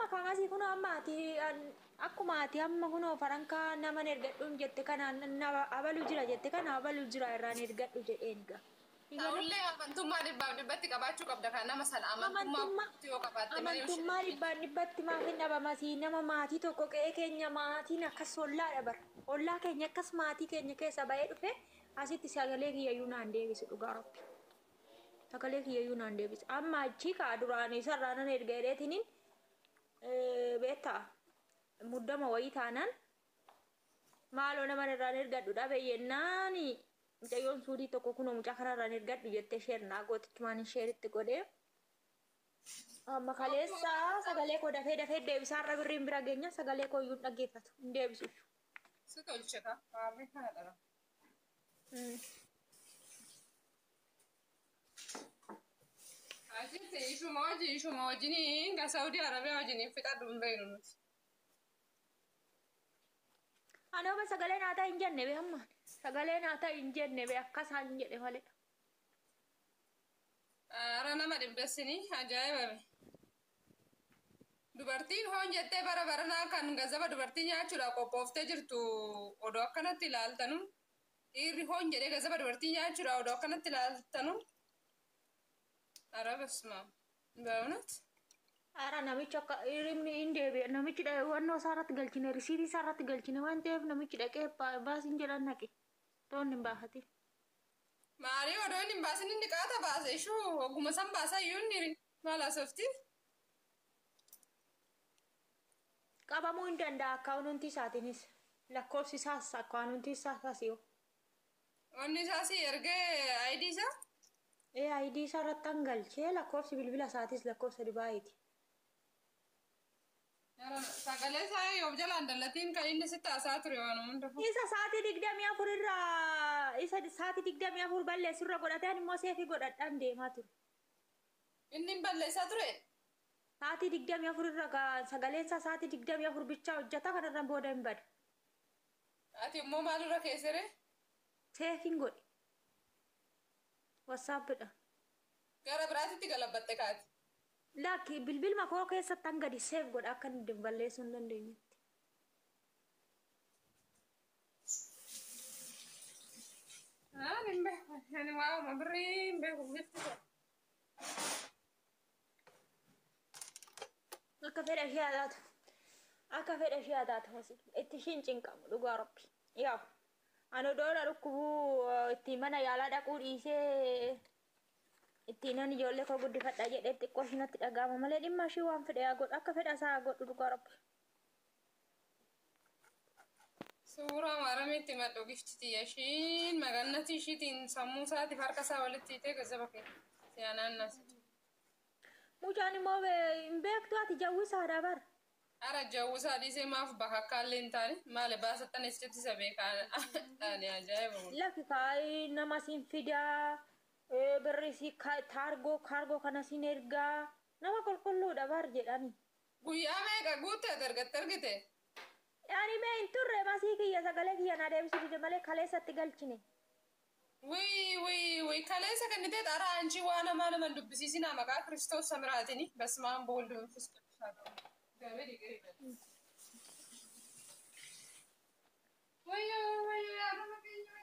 amma kan asii kun amma ati akkuma ati amma kun faranka nama ergadhuun jette kana abalu jira jette kana abalu jira irraan ergadhu jedheen gaa. Ta'ullee amantummaa dhibbaaf dhibbatti qabaachuu qabda kan nama sana amantummaa yoo qabaatte malee amantummaa dhibbaan dhibbatti maaf hin dhabamasii nama maatii tokko qe'ee keenya maatiin akkas ollaadha bara ollaa keenya akkas maatii keenya keessa ba'ee dhufe asitti sagalee kiyyayyuu naan deebisu dhugaa rabbi sagalee kiyyayyuu naan deebisu amma achi kaa duraanii sarraanan erga jedheetiniin beektaa muddama wayii taanaan maaloo nama irraan ergadhudha beeyyennaani mucayyoon suurii tokko kunoo mucaa kanarraan ergadhu jettee sheernaa gootichumaan sheeritti godhee amma kaleessa sagalee koo dafee deebisaarra birriin bira geenya sagalee koo iyyuu dhaggeeffatu hin deebisu. Si tolche ka faarri kana dhala. Asitti ishuma wajjiniin ga Saudi Arabiyaa wajjiniin fixadhu hin beeknu nuti. Anoo sagalee naataa hin jenne bee hammaan sagalee naataa hin jenne bee akkasaan hin jedhe malee. Ara nama dhibdasini ajaa'iba. Dubartiin hoon jettee bara baranaa kan gazaba dubartii nyaachuudha qophooftee jirtu odoo akkanatti ilaaltanu. Dhiirri hoon jedhee gazaba dubartii nyaachuudha odoo akkanatti ilaaltanu. Ara basma. Baawunat. Ara namichi akka irimni hin deebi'e namichi wannoo isaarratti galchine risiitii isaarratti galchine waan ta'eef namichi dhaqee baasiin jedhan naqe toon hin baafate. Maali odoo hin baasin inni qaata baase ishuu ogguma san baasa iyyuu inni maala softi. Qabamuu hin danda'a akkaawuntii isaatiinis lakkoofsi isaas akkaawuntii isaas asii. Wanni isaas ergee ID isaa? ID isaarratti hangalchee lakkoofsi bilbila isaatis lakkoofsa Dubaayiiti. Sagalee isaa yoo jalaan dallatiin kan inni sitti haasaa ture waan hundafu. Isa sa'aatii 24 irraa isa sa'aatii 24 balleessurra godhateen immoo seefii godhadhaan deemaa ture. Inni balleessaa ture? Sa'aatii 24 irra sagaleen isaa sa'aatii 24 bichaa hojjeta kanarra booda hin bada. Ati immoo maalirra keessere? Seefiin godhe. WhatsAppidha. Gara biraatitti galabbatte kaati. Lakki bilbilma koo keessatti hanga seef godha akka inni balleessuu hin dandeenyetti. Hin beeku. Ani waa'uma birrii hin beeku bifti. Akka fedha ishee haataatu. Akka fedha ishee haataatu itti ishiin cinqamu dhugaa rabbi. Yaa ani odoodha dhukkubuu itti mana yaalaa dhaquu dhiisee ittiin ani ijoollee koo guddifadha jedhee xiqqoo ishiinatti dhaga'ama malee dhimma ishii waan fedhe haa godhu akka fedha isaa haa godhu dhugaa rabbi. Suuraa maaramiitti maddu giftiti ishiin magannati ishiitiin sammuu isaatiif harka isaa walitti hiitee gazaba kee siyaanaan nasitu. Mucaan immoo hin beektu ati jawwisaadha bara. Ara jawwisaa dhiisee maaf bakakkaallee hin taane maali baasattan isitti isa beekaan ajaa'iba. Lafi kaayii nama siin fidaa. Birrisi kaargoo kana siin ergaa nama qulqulluudha bar jedhani. Guyyaa meeqa guuttee argatte argite? Yaani mee hin turre masii kiyya sagalee kiyya na deebisuu dide malee kaleessatti galchine. Wii kaleessa kennitee xaraa anchi waan namaa nama dubbisiisinaa maqaa Kiristoos Samiraatini basmaan boolduun fiskoo. Wayyoo yaadama keenya.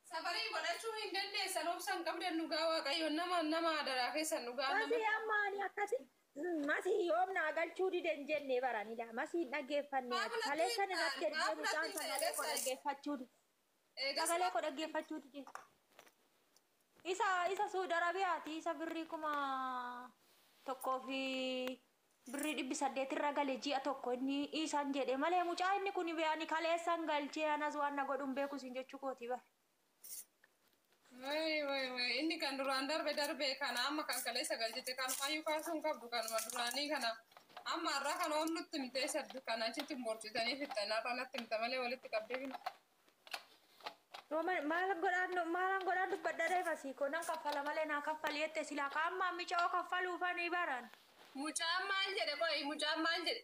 Safarii godhachuu hin dandeessan obsaan qabdan dhugaa waaqayyoon nama adaraa keessan dhugaa nama. Masii ammaanii akkasi masii yoomnaa galchuu diden jenne baranidha. Masii dhaggeeffanne kaleessan irratti ergee mucaan sagalee koo dhaggeeffachuu dide. Sagalee koo dhaggeeffachuu dide. Isa Suudi Arabiyaati isa birrii 1,000 fi birrii 800 irra gale ji'a tokko inni isaan jedhe malee mucaa inni kun beeyani kaleessan galchee anas waan na godhuun beeku siin jechuu kooti bara. Inni kan duraan darbe kana amma kan kaleessa galchite kan fayyuu kaasuun qabdu kanuma duraanii kana amma irraa kan oomnutti mitee saddu kan achitti morcitanii fixxanaa kanatti mita malee walitti qabdee hima. Maalan godhaan dubbadda reefasii kun nan kaffala malee naa kaffali jette silaa ka amma micha'oo kaffaluufanii baran. Mucaan maal jedhe qo'i mucaan maal jedhe?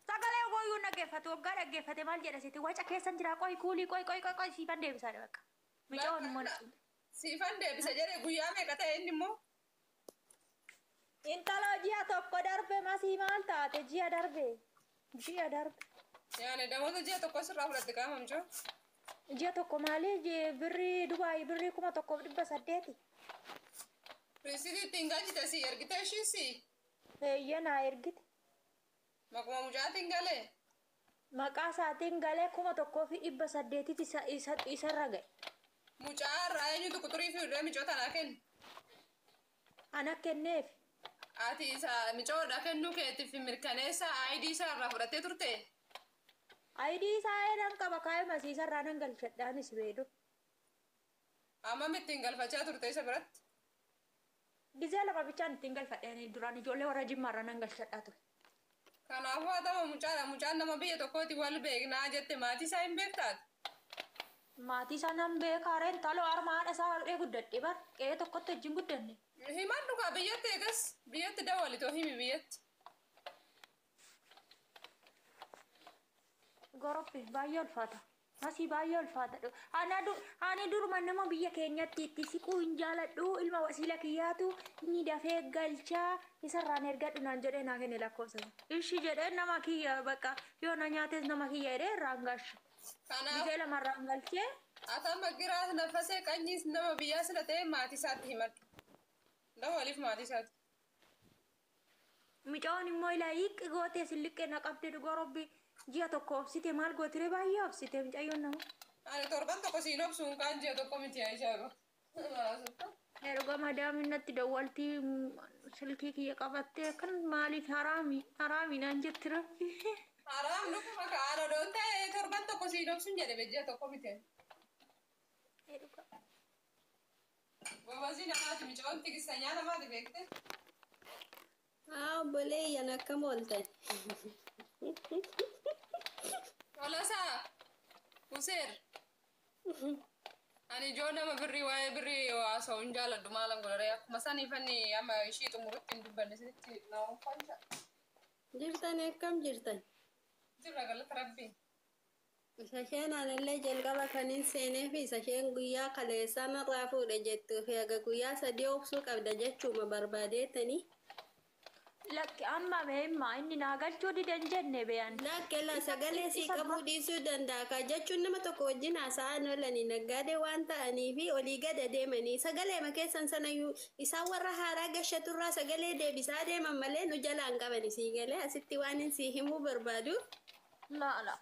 Sagalee gooyyuu dhaggeeffatu waggaa dhaggeeffate maal jedha siti waca keessan jira qo'i kuulii qo'i siifan deebisaadha bakka. Micha'oon immoo Siifan deebisa jedhe guyyaa meeqa ta'e inni immoo? Intala ji'a tokko darbe masii maal taate ji'a darbe. Ji'a darbe. Yaani damoota ji'a tokko sirraa fudhatte qaama mucoo. Ji'a tokko maali birrii Dubaay birrii 1,800. Riisitii ittiin galchite si ergite ishiisi. Eeyyanaa ergite. Maquma mucaatiin galee. Maqaa isaatiin galee 1,800 isarra ga'e. Mucaa irraa eenyutu quxurii fi irree micoota naa kennu? Ana kenneef. Ati isa micoodha kennuu keetiif mirkaneessa ID isaa irraa fudhattee turte? ID isaa eedan qaba kaa'ee masiisarraa nan galchadhaanis beedu. Amma ittiin galfachaa turte isa biratti? Gizee lafa bichaan ittiin galfadheen duraan ijoollee warra jimmaarra nan galchadhaa ture. Kanaafuu haa ta'u mucaadha. Mucaan nama biyya tokkooti wal beeknaa jette maatii isaa hin beektaati? Maatii isaa nan beekaa reen taloo harma haadha isaa haldhee guddadhe bar qe'ee tokkotti wajjin guddanne. Himadhu kaa biyyatti eegas biyyatti dawwalitoo himi biyyatti. Gorophi baay'ee ulfaata. Masii baay'ee ulfaata. Ani duruma nama biyya keenyatti itti siquu hin jaaladhu ilma wasiila kiyyaatu inni dafee galchaa isarraan ergadhu naan jedhee naa kenne lakkoofsa. Ishi jedhee nama kiyya bakka yoo na nyaates nama kiyya jedhee irraan galcha. Kanaaf Gizee lamarraan galchee. atama giraas nafasee qanyiis nama biyyaa sila ta'e maatii isaatti himadhu. Dawwaliif maatii isaatti. Micoon immoo ilaa hiiqqi gootee silliqqee na qabdee dhugaa robbi. Ji'a tokko obsite maal gootiree baay'ee obsite mucayyoon nama. Ani torban tokko siin obsuun kaan ji'a tokko miti aishaaru. Erga madaamin natti dawwaltii silkii kiyya qabattee kan maaliif haraami naan jetti rabbi. Haraam dhuguma kaa'an odoon ta'e torban tokko siin obsuun jedhe ji'a tokko miti. Gobazii namaati micoon tigisa nyaata maati beekte? Obboleeyyan akkam ooltan. Tolasaa Huseer. Ani ijoo nama birrii waa'ee birrii haasa'uu hin jaaladhu maalan godharee akkuma saniifanni amma ishii xumurutti hin dubbanne sinitti na ooffansha. Jirtan akkam jirtan? Jirra galata rabbii. Isa isheen aanillee jalqaba kaniin seenee fi isa isheen guyyaa kaleessaan irraa fuudhe jettuu fi aga guyyaa sadii obsuu qabda jechuuma barbaadeetanii. Lakki amma meemma inni naa galchuu didan jenne beeyan. Lakkela sagalee sii qabuu dhiisuu danda'a ka jechuun nama tokko wajjin haasa'an oolanii naggaadee waan ta'anii fi olii gad deemanii sagalee keessan sanayyuu isaan warra haaraa gashaturraa sagalee deebisaa deeman malee nu jalaan qabani sii galee asitti waan hin sii himuu barbaadu. Laala.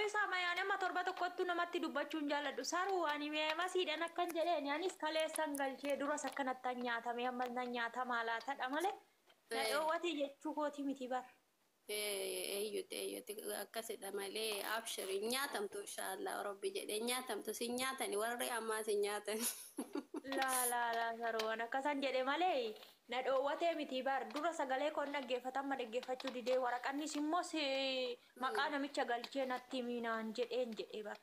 Isa mayaa nama torba tokkottu namatti dubbachuun jaaladhu saruu ani meema siidhan akkan jedheen anis kaleessan galchee duras akkanattan nyaatame ammas nan nyaatamaa laatadha malee. Dhoowwati jechuu kooti miti bar. Eeyyuti akkasidha malee abshiri nyaatamtu inshaallah rabbi jedhee nyaatamtu si nyaatani warri ammaa si nyaatan. Laa saruwan akkasan jedhe malee na dhoowwatee miti bar dura sagalee koon dhaggeeffatama dhaggeeffachuu didee waraqannis immoo maqaa namicha galchee natti miinaan jedheen jedhe bar.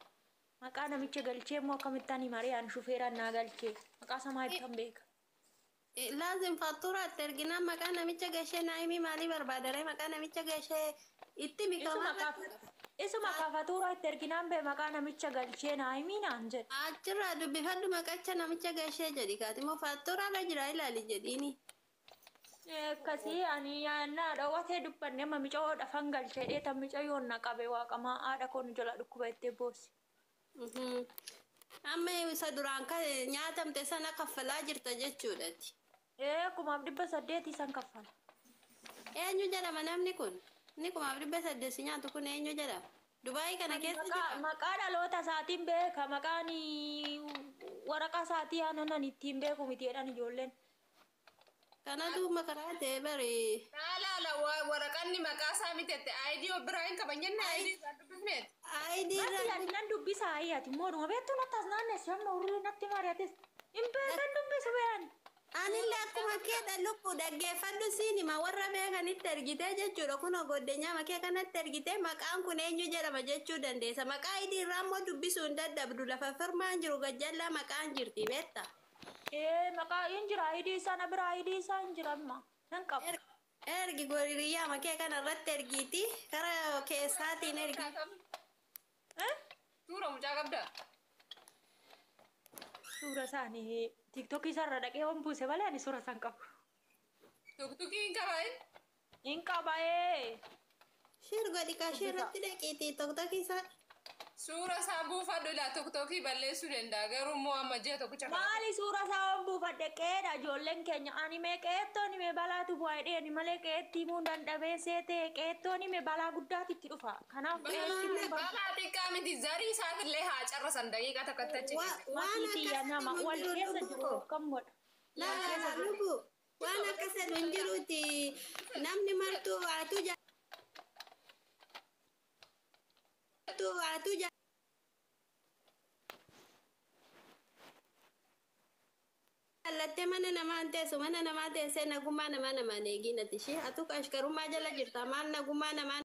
Maqaa namicha galchee immoo akkamittaan himariyaan shufeeraan naa galchee maqaa samaa ittan beeka. Laazim fatturaatti erginaan maqaa namicha gashee naa'imii maalii barbaadare maqaa namicha gashee itti mikamaa. Isuma kaafatuura itti erginaan bee maqaa namicha galchee naa'imii naan jedhe. Achirraa dubbifadhu maqacha namicha gashee jedhi kaatimoo fatturaarra jira ilaali jedhiini. Akkasii ani yaannaa dhoowwatee dubbanne amma micoo dhafan galchee dheetan micayyoon na qabe waaqamaa haadha koon jala dhukkuba ittee boossi. Amma isa duraan kan nyaatamte sana kaffalaa jirta jechuudhaati. 1,800 san kaffala. Eenyu jedhama namni kun? Inni 1,800 nyaatu kun eenyu jedhama? Dubaayii kana keessa jira? Maqaa dhaloota isaatiin beeka maqaan waraqaa isaatii aannan ittiin beeku miti jedhan ijoolleen. Kanatu makaraa ta'e bari. Laala waraqanni maqaa isaa mitette ID biraa hin qaban jenne ID isaa dubbifneet. ID nan dubbisa ayyaati mooduma beektu nattas naannessi amma urrii natti mari'atis hin beekan dubbisu beekan. Anillee akkuma keedha lubbuu dhaggeeffadhu siinima warra beekanitti ergitee jechuudha kun goddeenya makee kanatti ergitee maqaan kun eenyu jedhama jechuu dandeessa maqaa ID irraa immoo dubbisuu hin dadhabdu lafa firmaan jiru gajjallaa maqaan jirti beekta. Maqaa hin jira ID sana bira ID isaa hin jira amma nan qabu. Ergi goririyaa makee kana irratti ergiiti karaa keessaatiin ergi. Suura mucaa qabda. suura isaanii tiktokii isarra dhaqee waan buuse malee ani suura isaan qabu. Tuktukiin qabaa'e. Hin qaba'ee. Share godhi kaa share irratti dhaqiitii tokkokiisa. Suura isaa buufadhu ilaa tuktokii balleessuu danda'a garuu immoo amma ji'a tokkicha qaba. Maali suura isaa waan buufadhe qeedha ijoolleen keenya animee qeettoo animee balaatu bu'aa dheeni malee qeetti himuu dandhabee seetee qeettoo animee balaa guddaatitti dhufa. Kanaaf qeetti Balaa xiqqaa miti zarii isaatillee haa carrasan daqiiqaa takkatti achi. Waan xiyya nama wal keessa jiru kam godha. laa lubu waan akkasa hin jiruuti namni martuu haatu jaalattee mana namaan teessu mana namaa teessee nagummaa namaan eeginati ishee atu ashkarummaa jala jirta maal nagummaa namaan